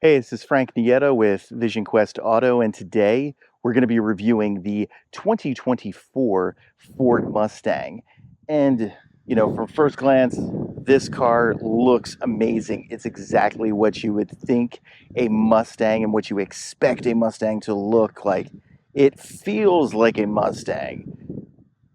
Hey, this is Frank Nieto with Vision Quest Auto, and today we're going to be reviewing the 2024 Ford Mustang. And, from first glance, this car looks amazing. It's exactly what you would think a Mustang and what you expect a Mustang to look like. It feels like a Mustang,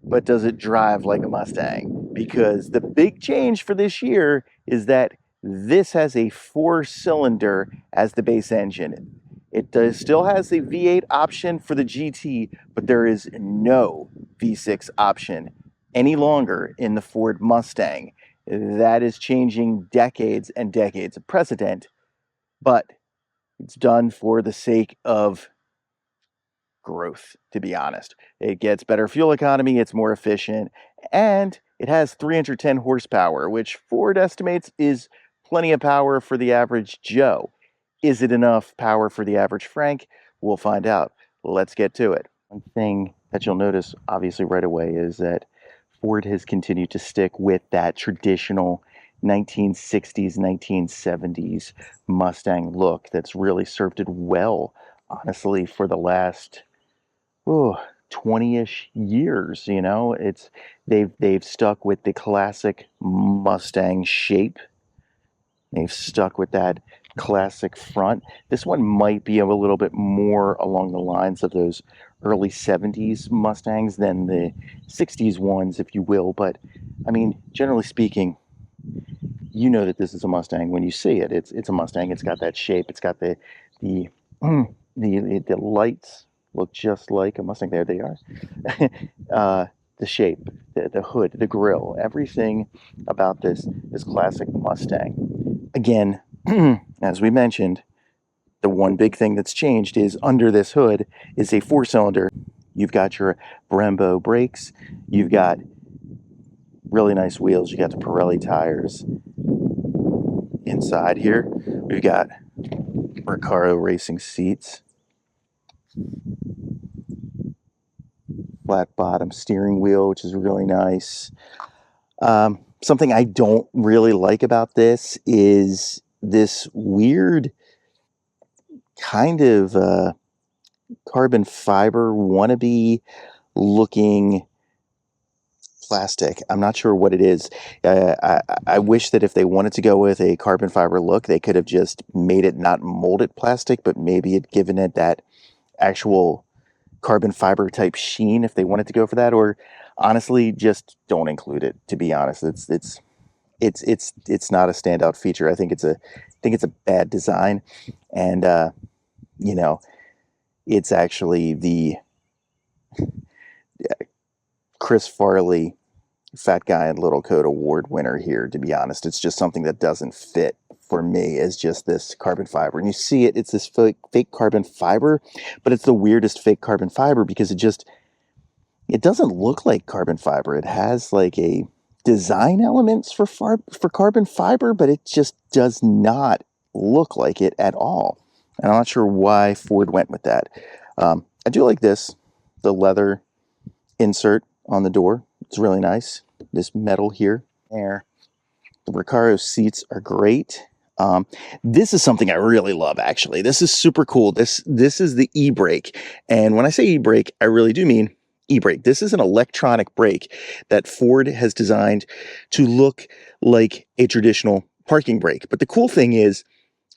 but does it drive like a Mustang? Because the big change for this year is that this has a four-cylinder as the base engine. It still has a V8 option for the GT, but there is no V6 option any longer in the Ford Mustang. That is changing decades and decades of precedent, but it's done for the sake of growth, to be honest. It gets better fuel economy, it's more efficient, and it has 310 horsepower, which Ford estimates is plenty of power for the average Joe. Is it enough power for the average Frank? We'll find out. Let's get to it. One thing that you'll notice, obviously, right away is that Ford has continued to stick with that traditional 1960s, 1970s Mustang look that's really served it well, honestly, for the last 20-ish years. They've stuck with the classic Mustang shape. They've stuck with that classic front. This one might be a little bit more along the lines of those early 70s Mustangs than the 60s ones, if you will. But I mean, generally speaking, you know that this is a Mustang when you see it. It's a Mustang. It's got that shape. It's got the the lights look just like a Mustang. There they are. The shape, the hood, the grille, everything about this classic Mustang. Again, as we mentioned, the one big thing that's changed is under this hood is a four-cylinder. You've got your Brembo brakes. You've got really nice wheels. You got the Pirelli tires. Inside here, we've got Recaro racing seats. Flat bottom steering wheel, which is really nice. Something I don't really like about this is this weird kind of carbon fiber wannabe looking plastic. I'm not sure what it is. I wish that if they wanted to go with a carbon fiber look, they could have just made it not molded plastic, but maybe it given it that actual carbon fiber type sheen if they wanted to go for that, or honestly just don't include it. To be honest, it's not a standout feature. I think it's a bad design, and you know it's actually the Chris Farley Fat Guy in Little Coat Award winner here. To be honest, it's just something that doesn't fit for me as just this carbon fiber. And you see it's this fake carbon fiber, but it's the weirdest fake carbon fiber because it doesn't look like carbon fiber. It has like a design elements for carbon fiber, but it just does not look like it at all. And I'm not sure why Ford went with that. I do like the leather insert on the door. It's really nice. This metal here, there. The Recaro seats are great. This is something I really love, actually. This is super cool. This is the e-brake. And when I say e-brake, I really do mean e-brake. This is an electronic brake that Ford has designed to look like a traditional parking brake. But the cool thing is,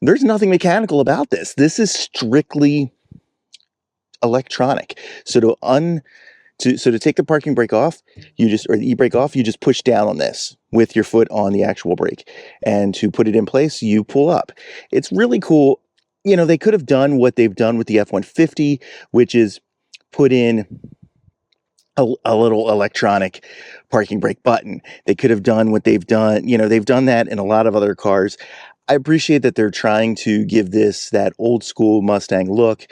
there's nothing mechanical about this. This is strictly electronic. So to take the parking brake off, or the e-brake off, you just push down on this with your foot on the actual brake. And to put it in place, you pull up. It's really cool. They could have done what they've done with the F-150, which is put in a little electronic parking brake button. They could have done what they've done. They've done that in a lot of other cars. I appreciate that they're trying to give this that old school Mustang look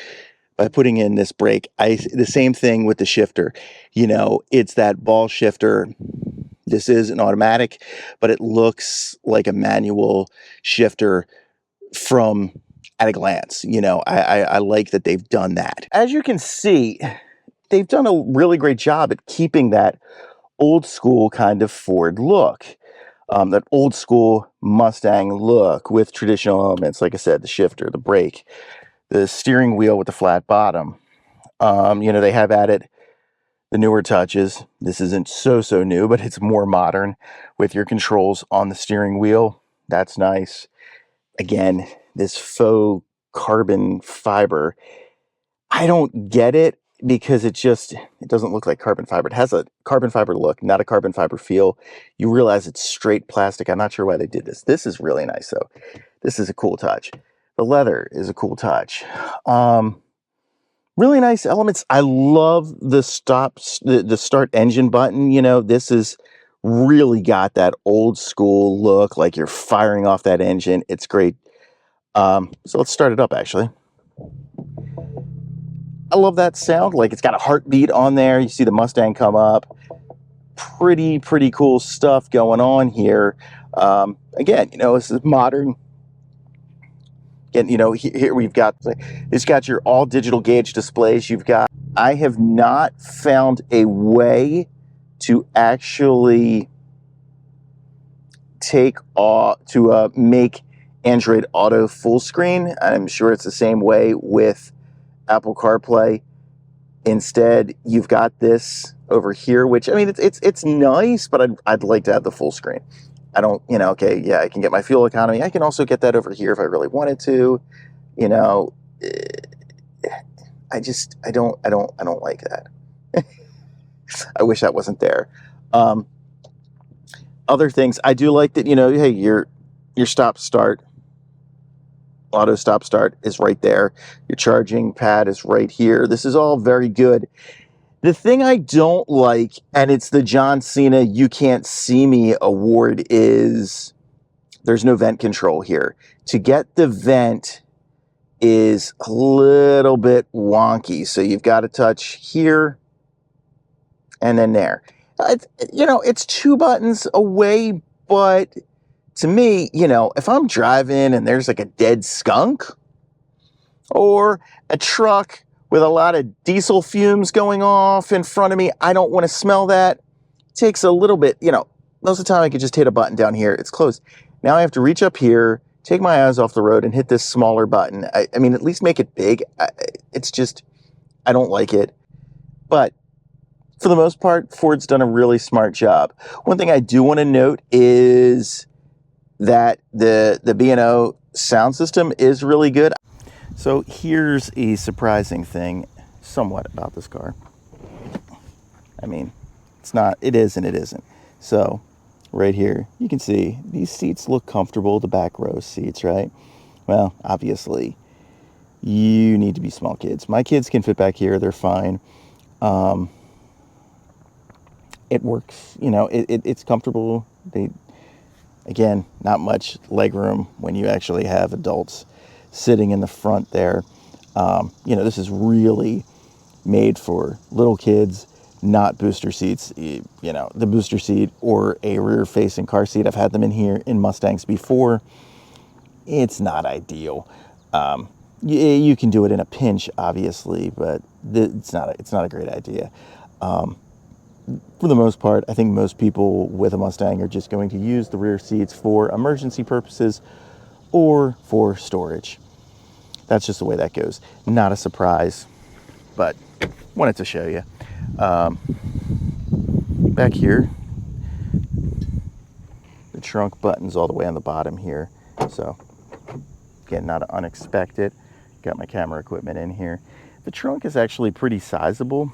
by putting in this brake. The same thing with the shifter. It's that ball shifter. This is an automatic, but it looks like a manual shifter from at a glance. I like that they've done that. As you can see, they've done a really great job at keeping that old school kind of Ford look. that old school Mustang look with traditional elements. Like I said, the shifter, the brake, the steering wheel with the flat bottom. You know, they have added the newer touches. This isn't so new, but it's more modern with your controls on the steering wheel. That's nice. Again, this faux carbon fiber, I don't get it because it doesn't look like carbon fiber. It has a carbon fiber look, not a carbon fiber feel. You realize it's straight plastic. I'm not sure why they did this. This is really nice though. This is a cool touch. The leather is a cool touch. Really nice elements. I love the the start engine button. You know, this is really got that old school look, like you're firing off that engine. It's great. So let's start it up actually. I love that sound. Like it's got a heartbeat on there. You see the Mustang come up. Pretty cool stuff going on here. Again, you know, this is modern. And you know, here we've got, it's got your all digital gauge displays. I have not found a way to actually make Android Auto full screen. I'm sure it's the same way with Apple CarPlay. Instead, you've got this over here, which, I mean, it's nice, but I'd like to have the full screen. I don't, you know, okay, yeah, I can get my fuel economy. I can also get that over here if I really wanted to, you know. I don't like that. I wish that wasn't there. Other things, I do like that, you know, hey, your stop start, auto stop start is right there. Your charging pad is right here. This is all very good. The thing I don't like, and it's the John Cena "You Can't See Me" award, is there's no vent control here. To get the vent is a little bit wonky. So you've got to touch here and then there. You know, it's 2 buttons away, but to me, you know, if I'm driving and there's like a dead skunk or a truck with a lot of diesel fumes going off in front of me, I don't want to smell that. It takes a little bit, you know, most of the time I could just hit a button down here. It's closed. Now I have to reach up here, take my eyes off the road and hit this smaller button. I mean, at least make it big. It's just, I don't like it. But for the most part, Ford's done a really smart job. One thing I do want to note is that the B&O sound system is really good. So here's a surprising thing somewhat about this car. I mean, it's not, it is and it isn't. So right here, you can see these seats look comfortable, the back row seats, right? Well, obviously, you need to be small kids. My kids can fit back here, they're fine. It works, you know, it's comfortable. Again, not much leg room when you actually have adults sitting in the front there. You know, this is really made for little kids, not booster seats. You know, the booster seat or a rear-facing car seat. I've had them in here in Mustangs before. It's not ideal. You can do it in a pinch, obviously, but it's not a great idea. For the most part, I think most people with a Mustang are just going to use the rear seats for emergency purposes or for storage. That's just the way that goes. Not a surprise, but wanted to show you. Back here, the trunk button's all the way on the bottom here. So, again, not unexpected. Got my camera equipment in here. The trunk is actually pretty sizable.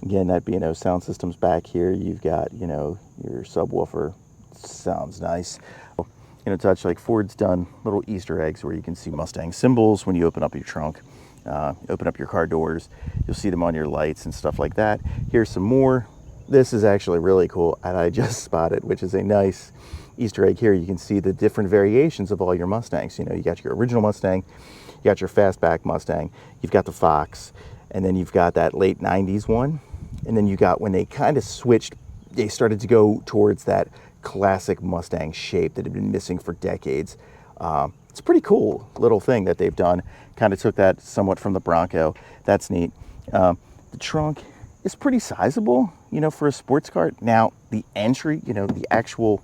Again, that B&O sound system's back here. You've got, you know, your subwoofer. Sounds nice. You know, touch, like Ford's done little Easter eggs where you can see Mustang symbols when you open up your trunk. Open up your car doors. You'll see them on your lights and stuff like that. Here's some more. This is actually really cool, and I just spotted, which is a nice Easter egg here. You can see the different variations of all your Mustangs. You know, you got your original Mustang, you got your fastback Mustang, you've got the Fox, and then you've got that late 90s one. And then you got, when they kind of switched, they started to go towards that classic Mustang shape that had been missing for decades. It's a pretty cool little thing that they've done. Kind of took that somewhat from the Bronco. That's neat. The trunk is pretty sizable, for a sports car. Now, the entry, the actual,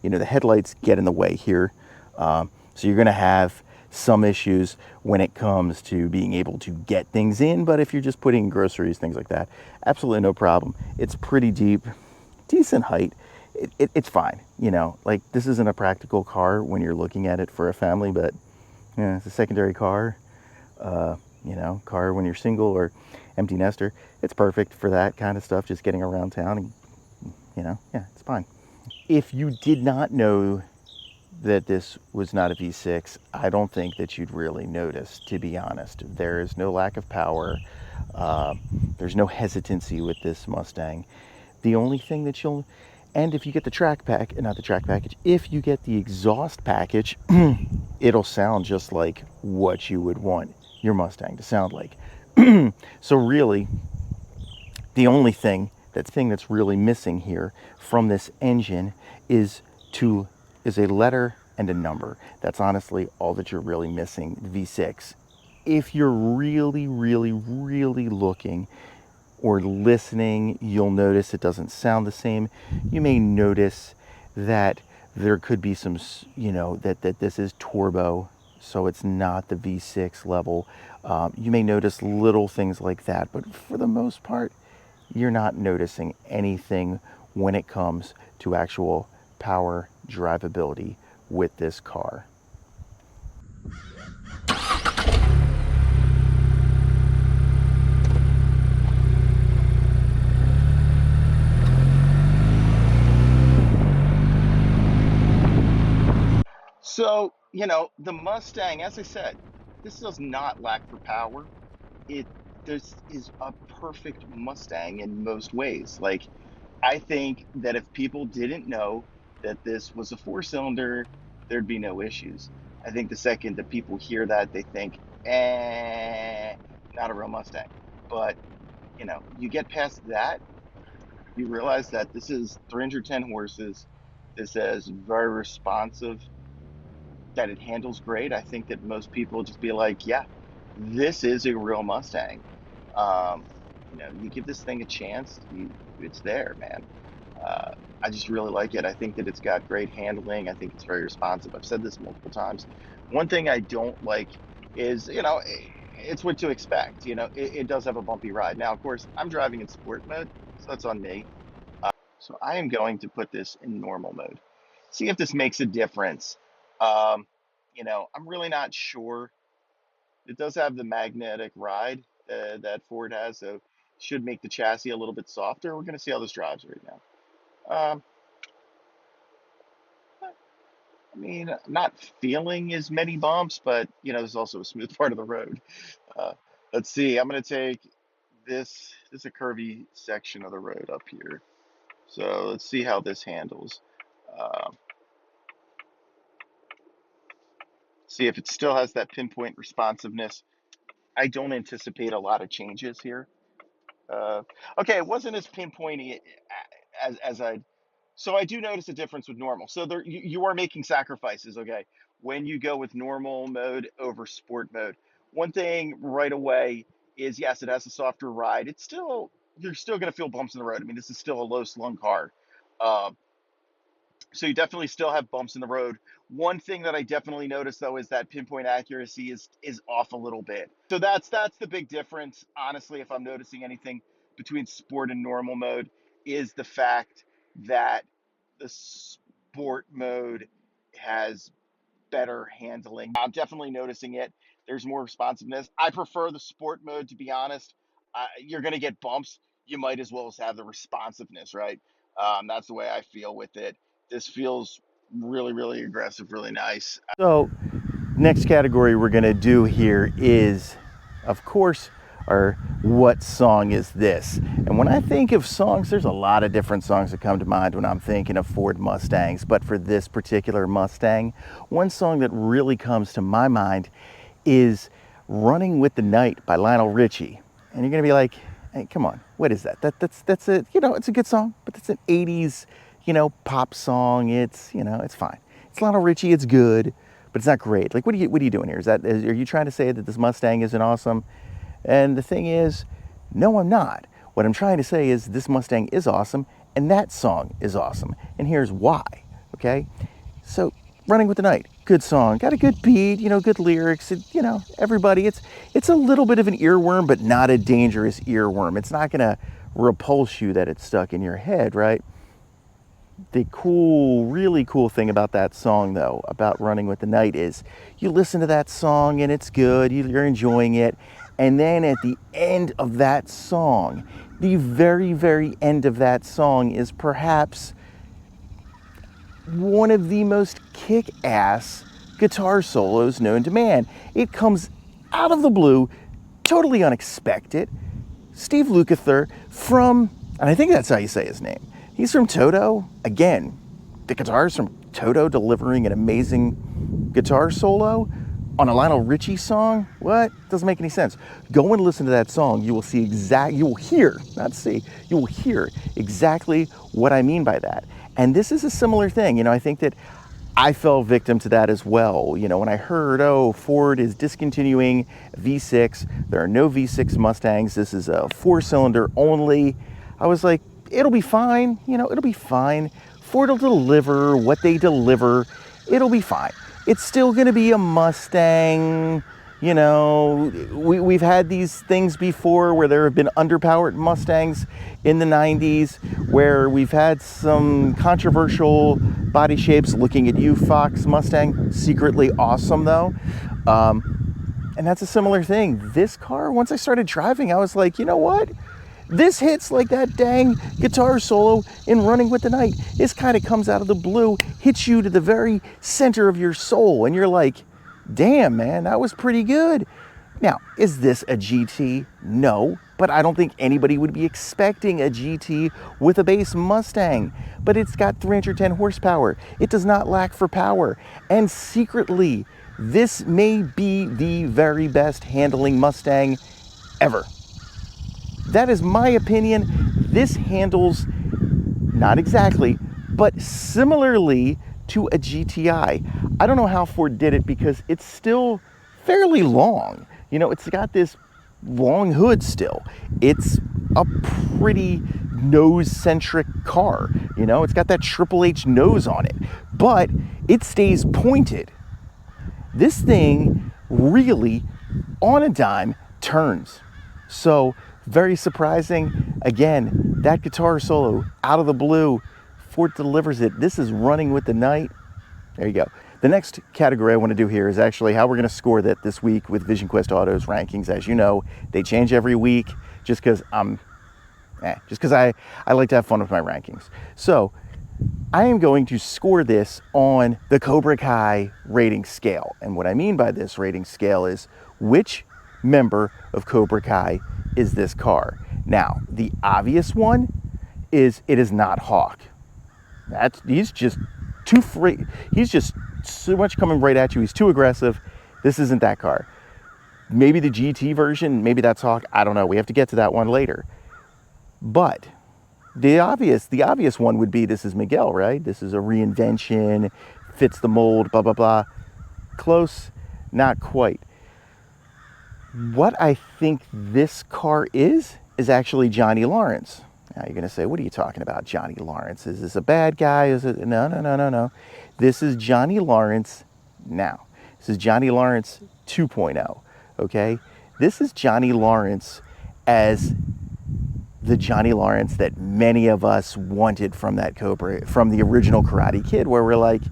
the headlights get in the way here. So you're going to have some issues when it comes to being able to get things in. But if you're just putting groceries, things like that, absolutely no problem. It's pretty deep, decent height. It's fine. Like, this isn't a practical car when you're looking at it for a family, but it's a secondary car. Car when you're single or empty nester. It's perfect for that kind of stuff, just getting around town, and yeah, it's fine. If you did not know that this was not a V6, I don't think that you'd really notice, to be honest. There is no lack of power. There's no hesitancy with this Mustang. The only thing that and if you get the if you get the exhaust package, it'll sound just like what you would want your Mustang to sound like. So really, the only thing that's really missing here from this engine is a letter and a number. That's honestly all that you're really missing, V6. If you're really, really, really looking or listening, you'll notice it doesn't sound the same. You may notice that there could be some, that this is turbo, so it's not the V6 level. You may notice little things like that, but for the most part, you're not noticing anything when it comes to actual power drivability with this car. So, the Mustang, as I said, this does not lack for power. This is a perfect Mustang in most ways. Like, I think that if people didn't know that this was a four-cylinder, there'd be no issues. I think the second that people hear that, they think, not a real Mustang. But, you get past that, you realize that this is 310 horses. This is very responsive, that it handles great. I think that most people just be like, yeah, this is a real Mustang. Um, you give this thing a chance, it's there, man. I just really like it. I think that it's got great handling. I think it's very responsive. I've said this multiple times. One thing I don't like is, it's what to expect. It does have a bumpy ride. Now, of course, I'm driving in sport mode, so that's on me. So I am going to put this in normal mode. See if this makes a difference. Um, I'm really not sure. It does have the magnetic ride that Ford has, so should make the chassis a little bit softer. We're going to see how this drives right now. I mean, not feeling as many bumps, but there's also a smooth part of the road. Uh, let's see. I'm going to take this. This is a curvy section of the road up here. So let's see how this handles. Um, see if it still has that pinpoint responsiveness. I don't anticipate a lot of changes here. Uh, okay, it wasn't as pinpointy as I. So I do notice a difference with normal. So there, you are making sacrifices. Okay, when you go with normal mode over sport mode, one thing right away is yes, it has a softer ride. It's still you're still going to feel bumps in the road. I mean, this is still a low slung car. Uh, so you definitely still have bumps in the road. One thing that I definitely noticed though is that pinpoint accuracy is off a little bit. So that's the big difference. Honestly, if I'm noticing anything between sport and normal mode, is the fact that the sport mode has better handling. I'm definitely noticing it. There's more responsiveness. I prefer the sport mode, to be honest. You're going to get bumps. You might as well have the responsiveness, right? That's the way I feel with it. This feels really, really aggressive, really nice. So, next category we're going to do here is, of course, our what song is this? And when I think of songs, there's a lot of different songs that come to mind when I'm thinking of Ford Mustangs. But for this particular Mustang, one song that really comes to my mind is Running with the Night by Lionel Richie. And you're going to be like, hey, come on, what is that? That's a, it's a good song, but it's an 80s, pop song. It's, it's fine. It's Lionel Richie, it's good, but it's not great. Like, what are you doing here? Are you trying to say that this Mustang isn't awesome? And the thing is, no, I'm not. What I'm trying to say is this Mustang is awesome, and that song is awesome. And here's why, okay? So, Running with the Night, good song, got a good beat, good lyrics, everybody, it's a little bit of an earworm, but not a dangerous earworm. It's not gonna repulse you that it's stuck in your head, right? The really cool thing about that song, though, about Running with the Night, is you listen to that song and it's good, you're enjoying it, and then at the end of that song, the very, very end of that song is perhaps one of the most kick-ass guitar solos known to man. It comes out of the blue, totally unexpected. Steve Lukather from, and I think that's how you say his name, he's from Toto. Again, the guitar's from Toto delivering an amazing guitar solo on a Lionel Richie song. What? Doesn't make any sense. Go and listen to that song. You will hear exactly what I mean by that. And this is a similar thing. I think that I fell victim to that as well. When I heard, Ford is discontinuing V6, there are no V6 Mustangs, this is a 4-cylinder only, I was like, it'll be fine, it'll be fine. Ford will deliver what they deliver, it'll be fine. It's still gonna be a Mustang. We've had these things before where there have been underpowered Mustangs in the 90s, where we've had some controversial body shapes. Looking at you, Fox Mustang, secretly awesome though. And that's a similar thing. This car, once I started driving, I was like, you know what? This hits like that dang guitar solo in Running with the Night. This kind of comes out of the blue, hits you to the very center of your soul, and you're like, damn, man, that was pretty good. Now, is this a GT? No, but I don't think anybody would be expecting a GT with a base Mustang. But it's got 310 horsepower. It does not lack for power. And secretly, this may be the very best handling Mustang ever. That is my opinion. This handles, not exactly, but similarly to a GTI. I don't know how Ford did it because it's still fairly long. It's got this long hood still. It's a pretty nose-centric car. It's got that Triple H nose on it, but it stays pointed. This thing really, on a dime, turns. So, very surprising. Again, that guitar solo, out of the blue, Ford delivers it. This is Running with the Night. There you go. The next category I want to do here is actually how we're going to score that this week with Vision Quest Auto's rankings. As you know, they change every week just because I like to have fun with my rankings. So I am going to score this on the Cobra Kai rating scale. And what I mean by this rating scale is which member of Cobra Kai is this car. Now, the obvious one is it is not Hawk. He's just too free. He's just so much coming right at you. He's too aggressive. This isn't that car. Maybe the GT version, maybe that's Hawk. I don't know. We have to get to that one later. But the obvious one would be this is Miguel, right? This is a reinvention, fits the mold, blah, blah, blah. Close, not quite. What I think this car is actually Johnny Lawrence. Now you're going to say, what are you talking about, Johnny Lawrence? Is this a bad guy? Is it? No. This is Johnny Lawrence now. This is Johnny Lawrence 2.0, okay? This is Johnny Lawrence as the Johnny Lawrence that many of us wanted from the original Karate Kid, where we're like,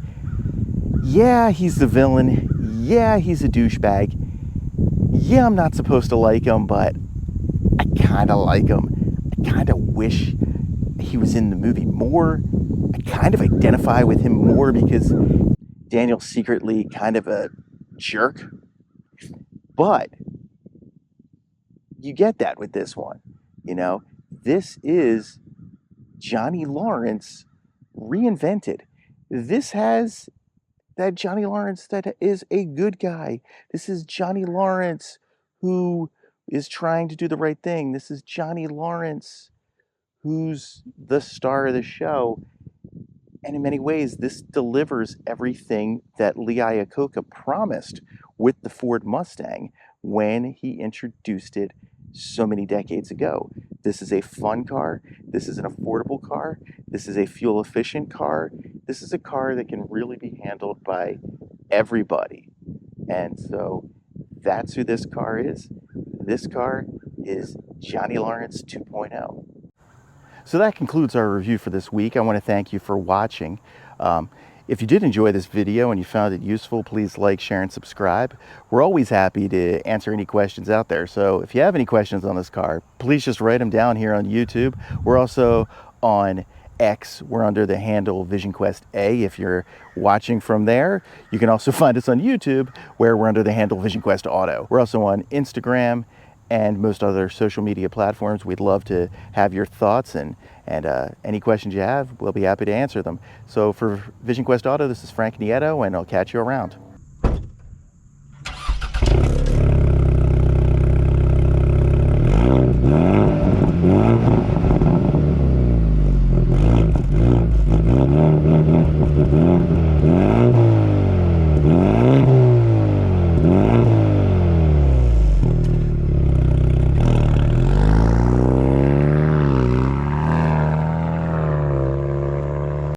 yeah, he's the villain. Yeah, he's a douchebag. Yeah, I'm not supposed to like him, but I kind of like him. I kind of wish he was in the movie more. I kind of identify with him more because Daniel's secretly kind of a jerk. But you get that with this one. This is Johnny Lawrence reinvented. This has that Johnny Lawrence that is a good guy. This is Johnny Lawrence who is trying to do the right thing. This is Johnny Lawrence who's the star of the show. And in many ways, this delivers everything that Lee Iacocca promised with the Ford Mustang when he introduced it so many decades ago. This is a fun car. This is an affordable car. This is a fuel efficient car. This is a car that can really be handled by everybody. And so that's who this car is. This car is Johnny Lawrence 2.0. So that concludes our review for this week. I want to thank you for watching. If you did enjoy this video and you found it useful, please like, share, and subscribe. We're always happy to answer any questions out there. So if you have any questions on this car, please just write them down here on YouTube. We're also on X. We're under the handle Vision Quest A. If you're watching from there, you can also find us on YouTube, where we're under the handle Vision Quest Auto. We're also on Instagram and most other social media platforms. We'd love to have your thoughts and any questions you have, we'll be happy to answer them. So for Vision Quest Auto, this is Frank Nieto, and I'll catch you around.